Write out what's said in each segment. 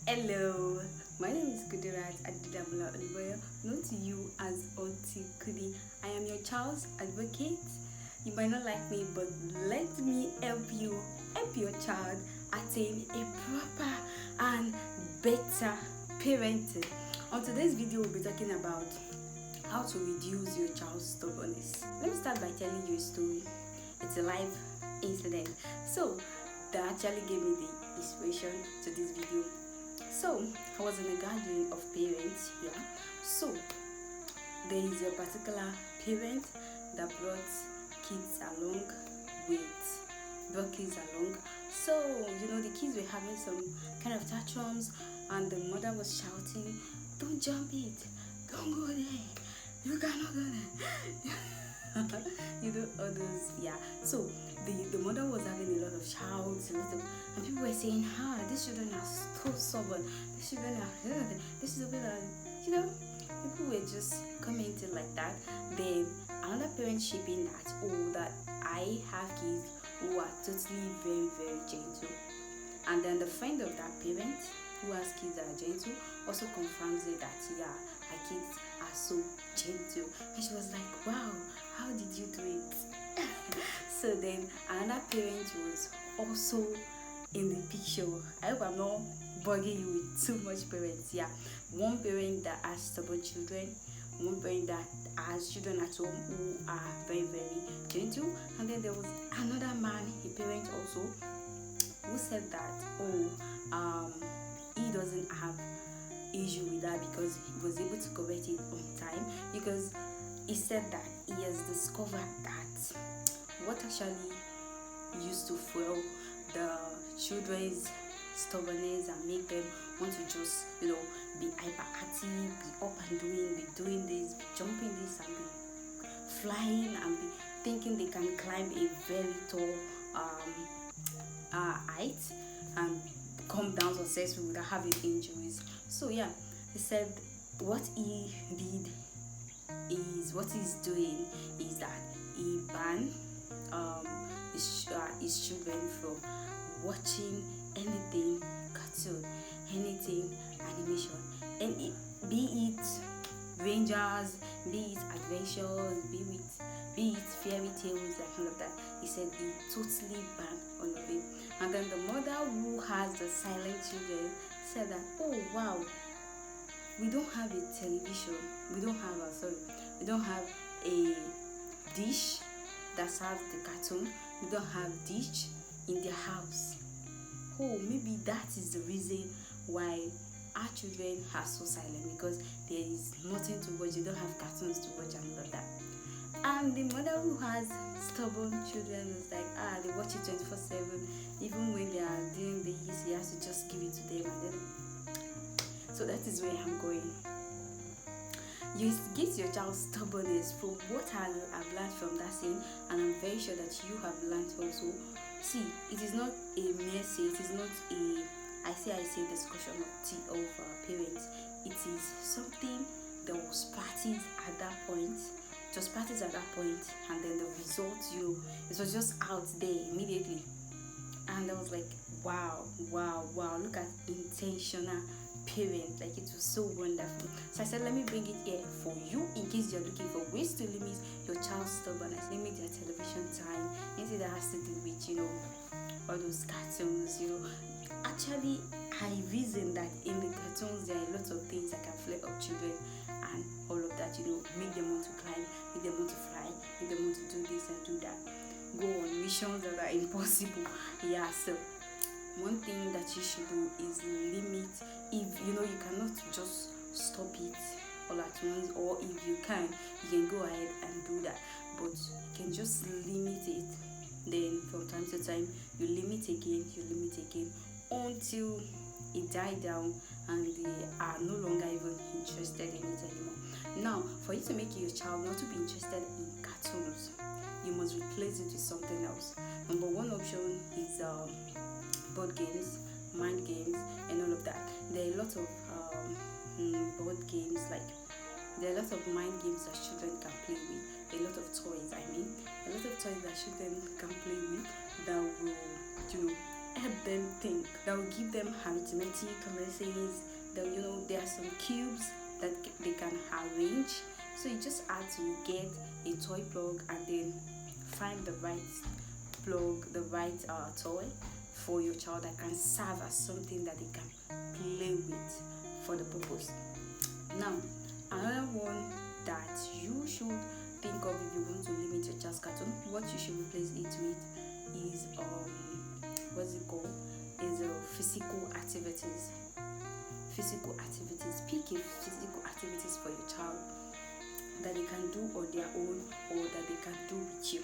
Hello, my name is Kudirat Adidamula Oliboyo, known to you as Oti Kudi. I am your child's advocate. You might not like me, but let me help your child attain a proper and better parenting. On today's video, we'll be talking about how to reduce your child's stubbornness. Let me start by telling you a story. It's a live incident. So that actually gave me the inspiration to this video. So I was in a gathering of parents here. So there is a particular parent that brought kids along. So the kids were having some kind of tantrums, and the mother was shouting, "Don't jump it! Don't go there! You cannot go there!" All those, yeah. So the mother was having a lot of shouts, and people were saying, these children are so stubborn. These children are, this is a bit people were just commenting like that. Then another parent shipping that I have kids who are totally very, very gentle. And then the friend of that parent who has kids that are gentle also confirms it that, her kids are so gentle. And she was like, wow, how did you do it? So then another parent was also in the picture. I hope I'm not bugging you with too much parents. One parent that has stubborn children, one parent that has children at home who are very, very gentle, and then there was another man, a parent also, who said that he doesn't have issue with that because he was able to correct it on time, because he said that he has discovered that what actually used to fuel the children's stubbornness and make them want to just be hyperactive, be up and doing this, be jumping this, and be flying, and be thinking they can climb a very tall height and come down successful without having injuries. So he said what he did is, what he's doing is that he banned his children from watching anything cartoon, anything animation, and be it Rangers, be it adventures, be it fairy tales, like all of that. He said he totally banned all of it. And then the mother who has the silent children said that, oh wow, we don't have a television, we don't have a dish that serves the cartoon, we don't have dish in their house. Oh, maybe that is the reason why our children are so silent, because there is nothing to watch, they don't have cartoons to watch and all of that. And the mother who has stubborn children was like, they watch it 24/7, even when they are doing this, he has to just give it to them. And then, so that is where I'm going. You get your child's stubbornness from what I've learned from that scene, and I'm very sure that you have learned also. See, it is not a mercy, it is not a I say discussion of parents. It is something that was practiced at that point. It was practiced at that point, and then the result, it was just out there immediately. And I was like, wow, look at intentional parent. Like, it was so wonderful. So I said, let me bring it here for you in case you're looking for ways to limit your child's stubbornness. Limit their television time, anything that has to do with all those cartoons. Actually, I reason that in the cartoons there are a lot of things that can flare up children and all of that. Make them want to climb, make them want to fly, make them want to do this and do that, go on missions that are impossible. So one thing that you should do is limit. If you cannot just stop it all at once, or if you can go ahead and do that, but you can just limit it. Then from time to time you limit again until it died down and they are no longer even interested in it anymore. Now, for you to make your child not to be interested in cartoons, you must replace it with something else. Number one option is board games, mind games, and all of that. There are a lot of board games, there are a lot of mind games that children can play with. A lot of toys that children can play with that will help them think, that will give them arithmetic lessons. That, there are some cubes that they can arrange. So you just have to get a toy plug and then find the right plug, the right toy for your child that can serve as something that they can play with for the purpose. Now, another one that you should think of if you want to limit your child's cartoon, what you should replace it with is what's it called? Is physical activities. Physical activities. Pick a physical activities for your child that they can do on their own or that they can do with you.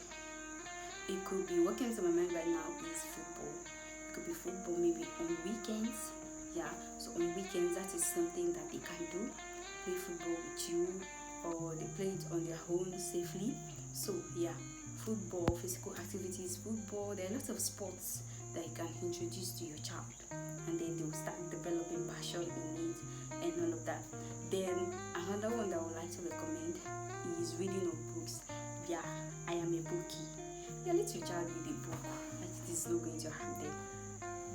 It could be, what comes to my mind right now is football. It could be football maybe on weekends. Yeah, so on weekends that is something that they can do. Play football with you, or they play it on their own safely. So yeah, football, physical activities, football. There are lots of sports that you can introduce to your child, and then they will start developing passion in it and all of that. Then another one that I would like to recommend is reading of books. Yeah, I am a bookie. Yeah, let your child read a book. Like, it is not going to harm them.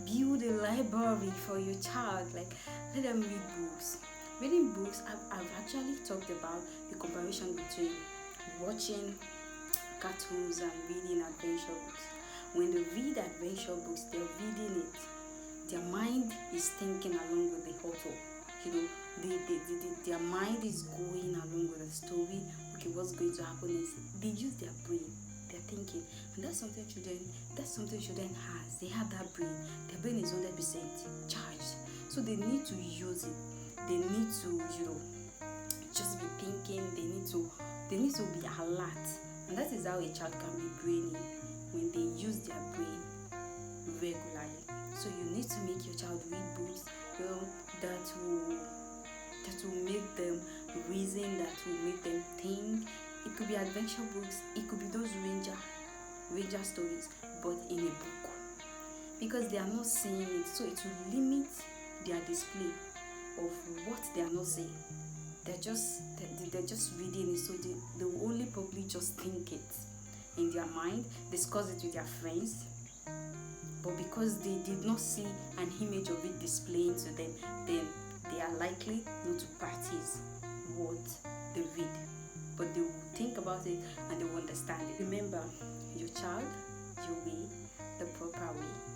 Build a library for your child. Like, let them read books. Reading books, I've actually talked about the comparison between watching cartoons and reading adventure books. When they read adventure books, they're reading it. Their mind is thinking along with the author. Their mind is going along with the story. Okay, what's going to happen is they use their brain. They're thinking, and that's something children has. They have that brain. Their brain is 100% charged, so they need to use it. They need to, just be thinking. They need to be alert, and that is how a child can be brainy, when they use their brain regularly. So you need to make your child read books, that will make them reason, that will make them think. It could be adventure books, it could be those ranger stories, but in a book, because they are not seeing it, so it will limit their display of what they are not saying. They're just reading it, so they will only probably just think it in their mind, discuss it with their friends, but because they did not see an image of it displaying to them, then they are likely not to practice what they read, but they will think about it and they will understand it. Remember, your child, your way, the proper way.